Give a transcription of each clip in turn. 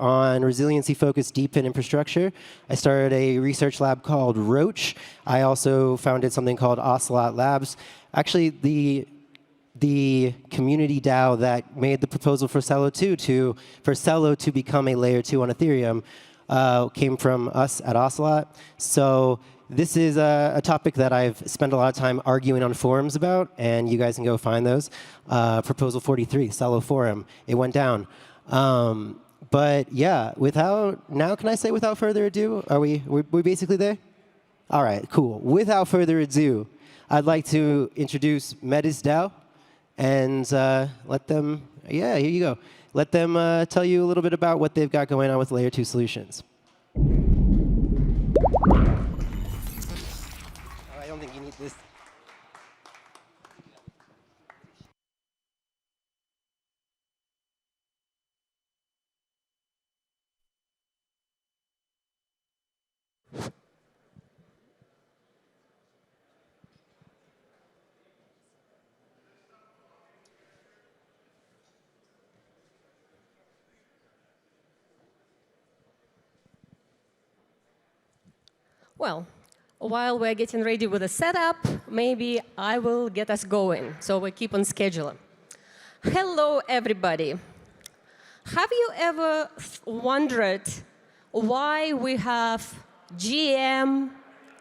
on resiliency-focused deep-in infrastructure. I started a research lab called Roach. I also founded something called Ocelot Labs. Actually, the community DAO that made the proposal for Celo to become a layer 2 on Ethereum came from us at Ocelot. So this is a topic that I've spent a lot of time arguing on forums about, and you guys can go find those. Proposal 43, Celo Forum. It went down. But yeah, now can I say without further ado? Are we basically there? All right, cool. Without further ado, I'd like to introduce Metis DAO and let them, yeah, here you go. Let them tell you a little bit about what they've got going on with layer 2 solutions. I don't think you need this. Well, while we're getting ready with the setup, maybe I will get us going, so we keep on schedule. Hello, everybody. Have you ever wondered why we have GM,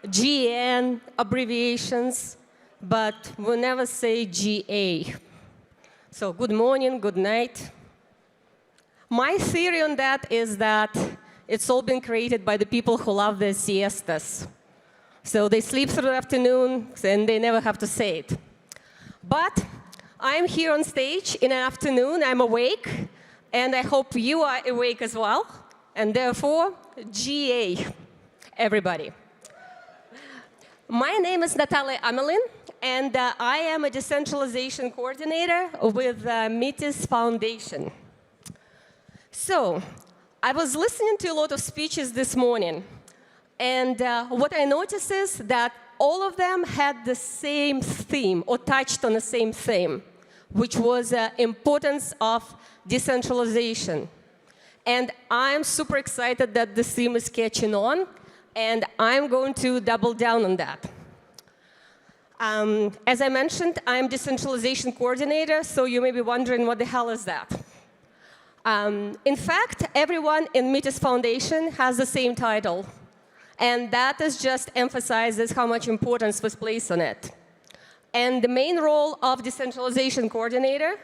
GN abbreviations, but we never say GA? So good morning, good night. My theory on that is that it's all been created by the people who love their siestas. So they sleep through the afternoon, and they never have to say it. But I'm here on stage in the afternoon. I'm awake, and I hope you are awake as well. And therefore, GA, everybody. My name is Natalia Ameline, and I am a decentralization coordinator with Metis Foundation. So I was listening to a lot of speeches this morning, and what I noticed is that all of them had the same theme, or touched on the same theme, which was the importance of decentralization. And I'm super excited that the theme is catching on, and I'm going to double down on that. As I mentioned, I'm decentralization coordinator, so you may be wondering what the hell is that? In fact, everyone in Metis Foundation has the same title, and that is just emphasizes how much importance was placed on it. And the main role of decentralization coordinator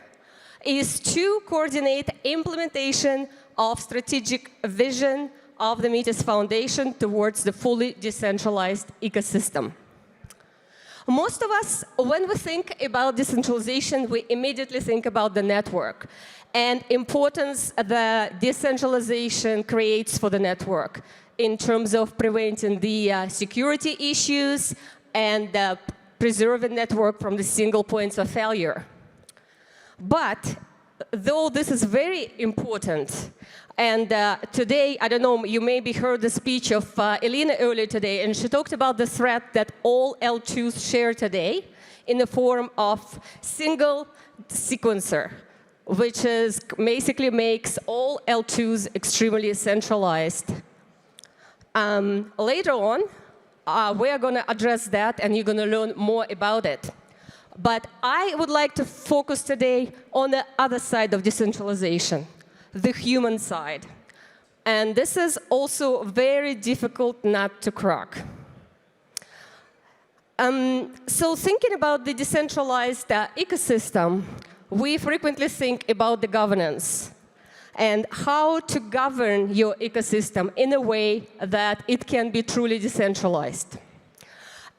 is to coordinate implementation of strategic vision of the Metis Foundation towards the fully decentralized ecosystem. Most of us, when we think about decentralization, we immediately think about the network and importance the decentralization creates for the network in terms of preventing the security issues and preserving network from the single points of failure. But though this is very important, and today, I don't know, you maybe heard the speech of Elena earlier today, and she talked about the threat that all L2s share today in the form of single sequencer, which is basically makes all L2s extremely centralized. Later on, we are going to address that, and you're going to learn more about it. But I would like to focus today on the other side of decentralization, the human side. And this is also very difficult nut to crack. So thinking about the decentralized ecosystem, we frequently think about the governance and how to govern your ecosystem in a way that it can be truly decentralized.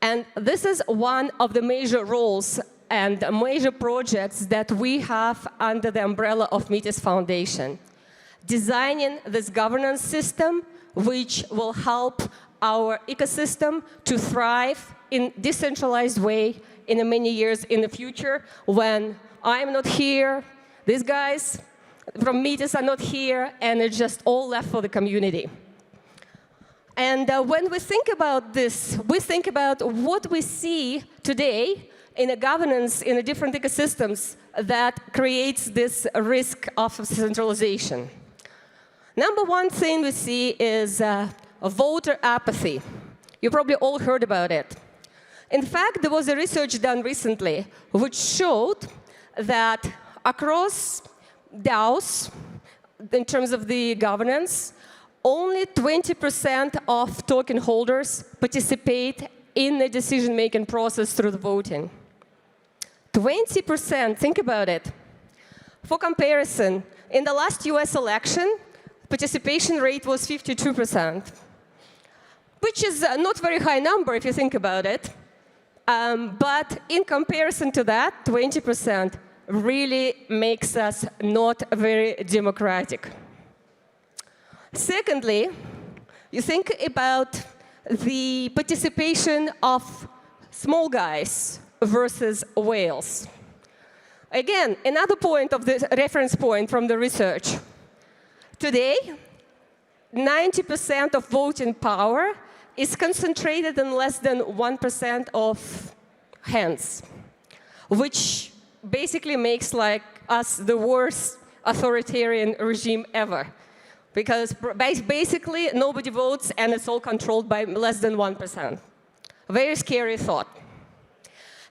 And this is one of the major roles and major projects that we have under the umbrella of Metis Foundation. Designing this governance system which will help our ecosystem to thrive in decentralized way in many years in the future when I'm not here, these guys from Metis are not here, and it's just all left for the community. And when we think about this, we think about what we see today in a governance in the different ecosystems that creates this risk of centralization. Number one thing we see is voter apathy. You probably all heard about it. In fact, there was a research done recently which showed that across DAOs, in terms of the governance, only 20% of token holders participate in the decision-making process through the voting. 20%, think about it. For comparison, in the last US election, participation rate was 52%, which is not a very high number if you think about it. But in comparison to that, 20% really makes us not very democratic. Secondly, you think about the participation of small guys versus whales. Again, another point of the reference point from the research. Today, 90% of voting power is concentrated in less than 1% of hands, which basically makes us the worst authoritarian regime ever. Because basically, nobody votes, and it's all controlled by less than 1%. Very scary thought.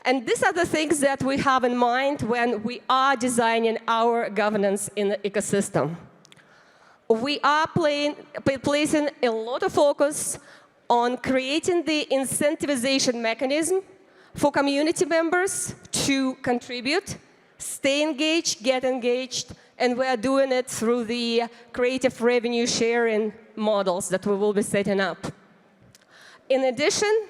And these are the things that we have in mind when we are designing our governance in the ecosystem. We are placing a lot of focus on creating the incentivization mechanism for community members to contribute, stay engaged, get engaged, and we are doing it through the creative revenue sharing models that we will be setting up. In addition,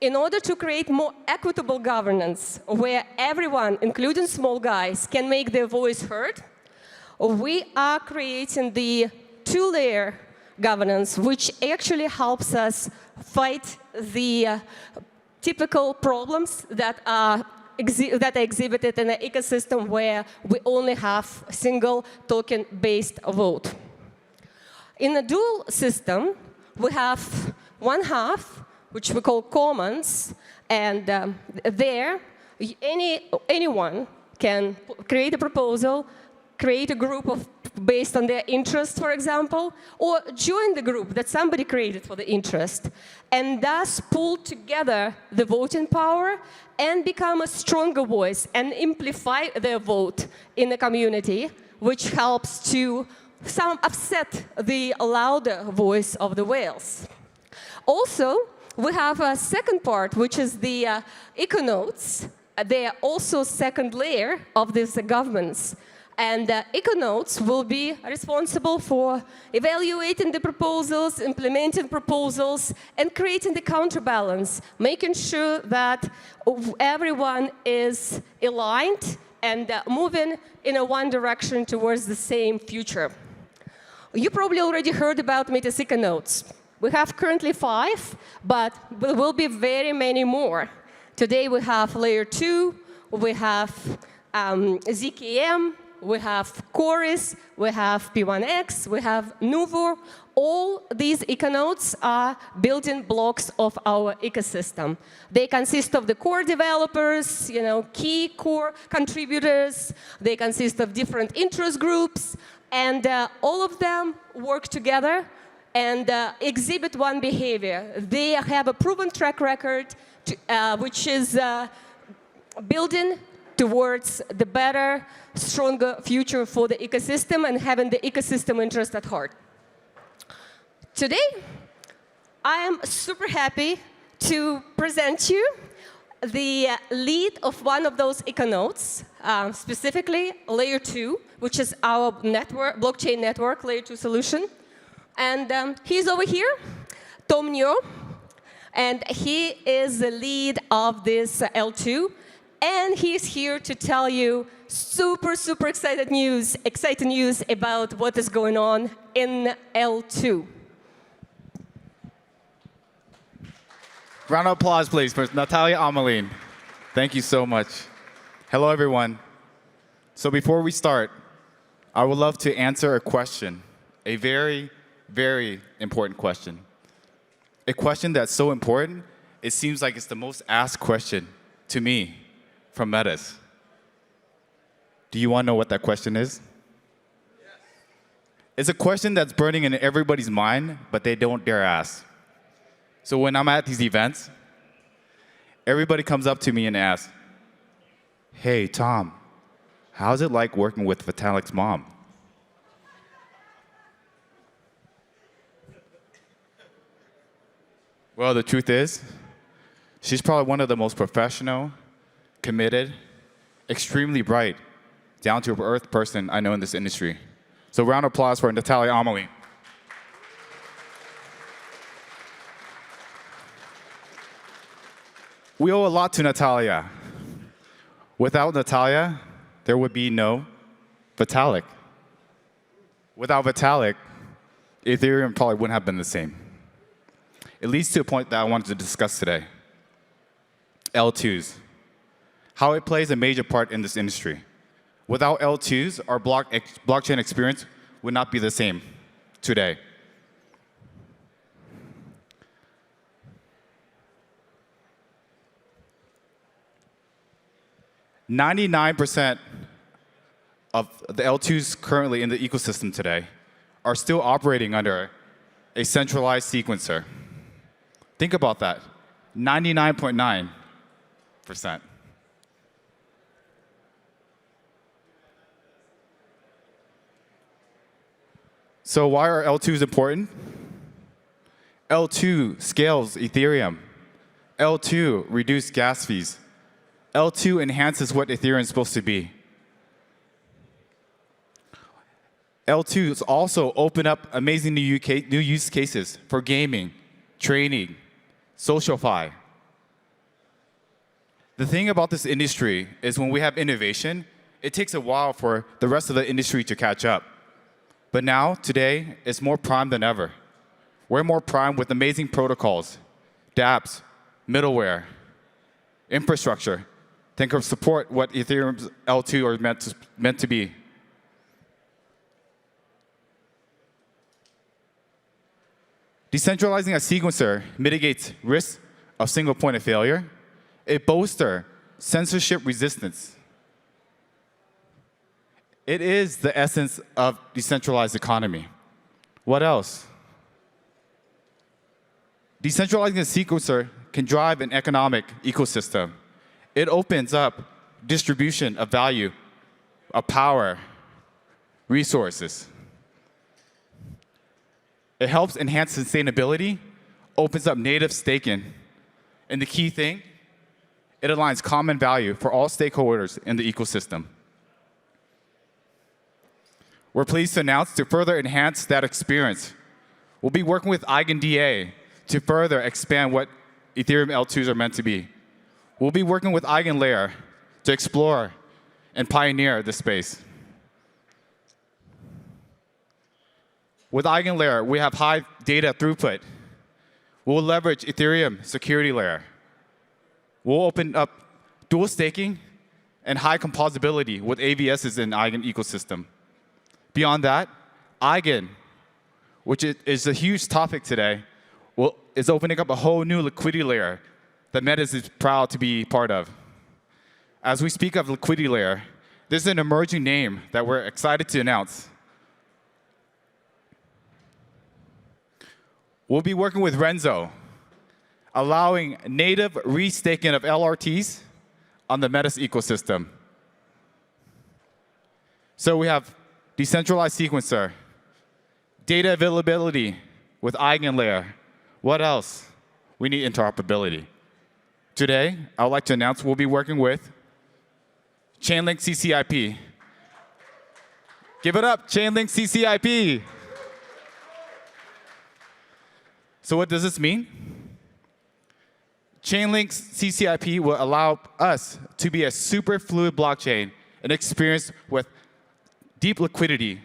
in order to create more equitable governance, where everyone, including small guys, can make their voice heard, we are creating the two-layer governance, which actually helps us fight the typical problems that are exhibited in an ecosystem where we only have a single token-based vote. In a dual system, we have one half, which we call commons, and there anyone can create a proposal, create a group based on their interest, for example, or join the group that somebody created for the interest, and thus pull together the voting power and become a stronger voice and amplify their vote in the community, which helps to upset the louder voice of the whales. Also, we have a second part, which is the EcoNodes. They are also second layer of this governance. And EcoNodes will be responsible for evaluating the proposals, implementing proposals, and creating the counterbalance, making sure that everyone is aligned and moving in one direction towards the same future. You probably already heard about Metis EcoNodes. We have currently 5, but there will be very many more. Today we have Layer 2, we have ZKM, we have Chorus, we have P1X, we have Nuvo. All these EcoNodes are building blocks of our ecosystem. They consist of the core developers, key core contributors. They consist of different interest groups, and all of them work together and exhibit one behavior. They have a proven track record, which is building towards the better, stronger future for the ecosystem and having the ecosystem interest at heart. Today, I am super happy to present you the lead of one of those EcoNodes, specifically Layer 2, which is our blockchain network Layer 2 solution. And he's over here, Tom Nyo, and he is the lead of this L2. And he's here to tell you super exciting news about what is going on in L2. Round of applause, please, for Natalia and Ameline. Thank you so much. Hello, everyone. So before we start, I would love to answer a question, a very important question. A question that's so important, it seems like it's the most asked question to me from Metis. Do you want to know what that question is? Yes. It's a question that's burning in everybody's mind, but they don't dare ask. So when I'm at these events, everybody comes up to me and asks, "Hey, Tom, how's it like working with Vitalik's mom?" Well, the truth is, she's probably one of the most professional, committed, extremely bright, down-to-earth person I know in this industry. So round of applause for Natalia and Ameline. We owe a lot to Natalia. Without Natalia, there would be no Vitalik. Without Vitalik, Ethereum probably wouldn't have been the same. It leads to a point that I wanted to discuss today. L2s. How it plays a major part in this industry. Without L2s, our blockchain experience would not be the same today. %99 of the L2s currently in the ecosystem today are still operating under a centralized sequencer. Think about that, 99.9%. So why are L2s important? L2 scales Ethereum. L2 reduces gas fees. L2 enhances what Ethereum is supposed to be. L2s also open up amazing new use cases for gaming, training, SocialFi. The thing about this industry is when we have innovation, it takes a while for the rest of the industry to catch up. But now, today, it's more prime than ever. We're more prime with amazing protocols, dApps, middleware, infrastructure, that can support what Ethereum's L2 are meant to be. Decentralizing a sequencer mitigates risk of single point of failure. It bolsters censorship resistance. It is the essence of decentralized economy. What else? Decentralizing a sequencer can drive an economic ecosystem. It opens up distribution of value, of power, resources. It helps enhance sustainability, opens up native staking. And the key thing, it aligns common value for all stakeholders in the ecosystem. We're pleased to announce to further enhance that experience, we'll be working with EigenDA to further expand what Ethereum L2s are meant to be. We'll be working with EigenLayer to explore and pioneer this space. With EigenLayer, we have high data throughput. We'll leverage Ethereum security layer. We'll open up dual staking and high composability with AVSs in Eigen ecosystem. Beyond that, Eigen, which is a huge topic today, is opening up a whole new liquidity layer that Metis is proud to be part of. As we speak of liquidity layer, there's an emerging name that we're excited to announce. We'll be working with Renzo, allowing native restaking of LRTs on the Metis ecosystem. So we have decentralized sequencer, data availability with EigenLayer. What else? We need interoperability. Today, I would like to announce we'll be working with Chainlink CCIP. Give it up, Chainlink CCIP. So what does this mean? Chainlink CCIP will allow us to be a super fluid blockchain, an experience with deep liquidity,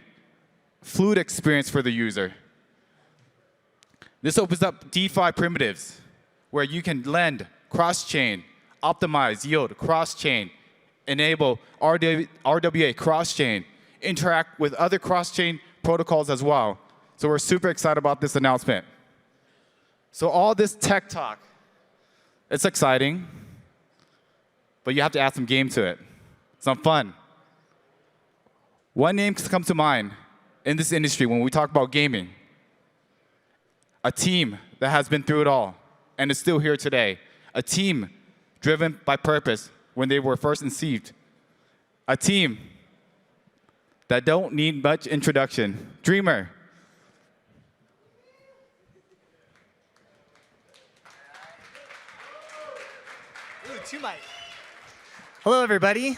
fluid experience for the user. This opens up DeFi primitives where you can lend cross-chain, optimize yield cross-chain, enable RWA cross-chain, interact with other cross-chain protocols as well. So we're super excited about this announcement. So all this tech talk, it's exciting, but you have to add some game to it, some fun. One name comes to mind, in this industry, when we talk about gaming, a team that has been through it all and is still here today, a team driven by purpose when they were first conceived, a team that don't need much introduction. Dreamer. Ooh, 2 mic. Hello, everybody.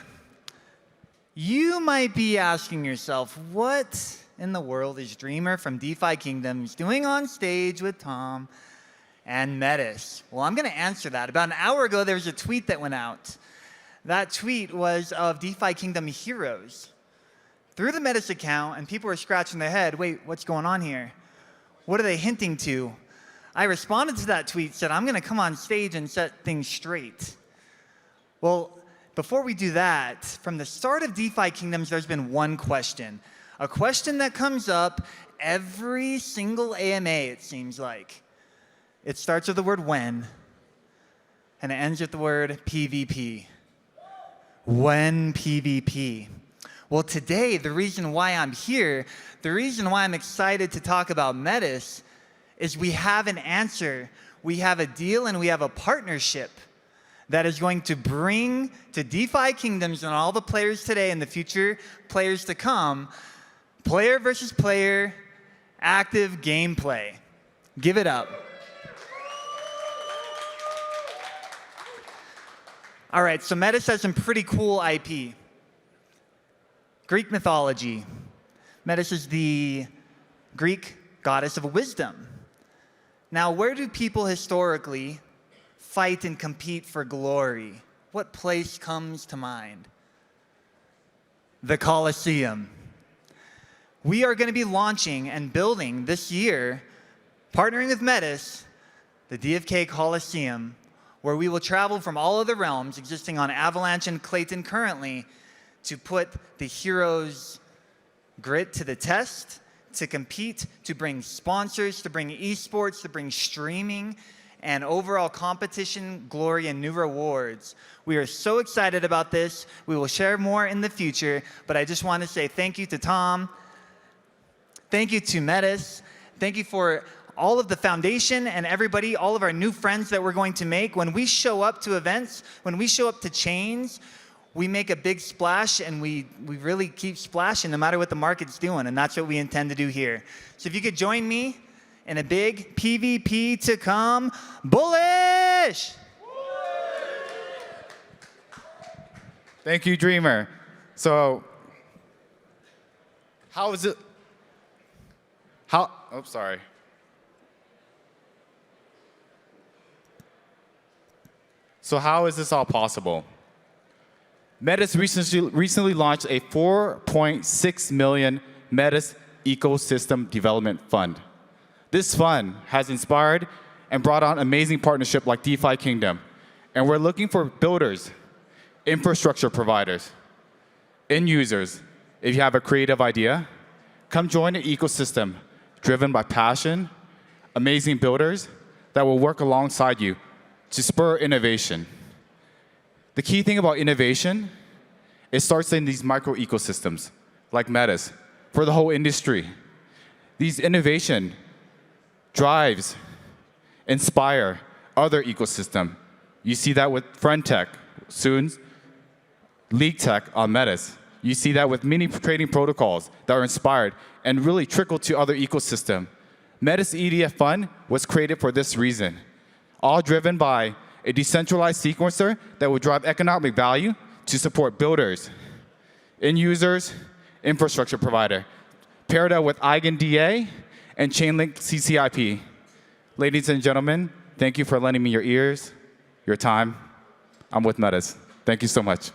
You might be asking yourself, what in the world is Dreamer from DeFi Kingdoms doing on stage with Tom and Metis? Well, I'm going to answer that. About an hour ago, there was a tweet that went out. That tweet was of DeFi Kingdom heroes through the Metis account, and people were scratching their head. Wait, what's going on here? What are they hinting to? I responded to that tweet, said, I'm going to come on stage and set things straight. Well, before we do that, from the start of DeFi Kingdoms, there's been one question. A question that comes up every single AMA, it seems like. It starts with the word when, and it ends with the word PvP. When PvP? Well, today, the reason why I'm here, the reason why I'm excited to talk about Metis is we have an answer. We have a deal and we have a partnership that is going to bring to DeFi Kingdoms and all the players today and the future players to come, player versus player, active gameplay. Give it up. All right, so Metis has some pretty cool IP. Greek mythology. Metis is the Greek goddess of wisdom. Now, where do people historically fight and compete for glory? What place comes to mind? The Colosseum. We are going to be launching and building this year, partnering with Metis, the DFK Coliseum, where we will travel from all of the realms existing on Avalanche and Clayton currently to put the heroes' grit to the test, to compete, to bring sponsors, to bring esports, to bring streaming, and overall competition, glory, and new rewards. We are so excited about this. We will share more in the future, but I just want to say thank you to Tom. Thank you to Metis. Thank you for all of the foundation and everybody, all of our new friends that we're going to make. When we show up to events, when we show up to chains, we make a big splash, and we really keep splashing no matter what the market's doing, and that's what we intend to do here. So if you could join me in a big PvP to come, bullish! Thank you, Dreamer. So, how is it? Oh, sorry. So how is this all possible? Metis recently launched a $4.6 million Metis Ecosystem Development Fund. This fund has inspired and brought on amazing partnerships like DeFi Kingdom. And we're looking for builders, infrastructure providers, end users. If you have a creative idea, come join an ecosystem driven by passion, amazing builders that will work alongside you to spur innovation. The key thing about innovation, it starts in these micro ecosystems, like Metis, for the whole industry. These innovation drives, inspire other ecosystem. You see that with Friend Tech, soon League Tech on Metis. You see that with many trading protocols that are inspired and really trickle to other ecosystem. Metis EDF Fund was created for this reason, all driven by a decentralized sequencer that will drive economic value to support builders, end users, infrastructure provider, paired up with EigenDA and Chainlink CCIP. Ladies and gentlemen, thank you for lending me your ears, your time. I'm with Metis. Thank you so much.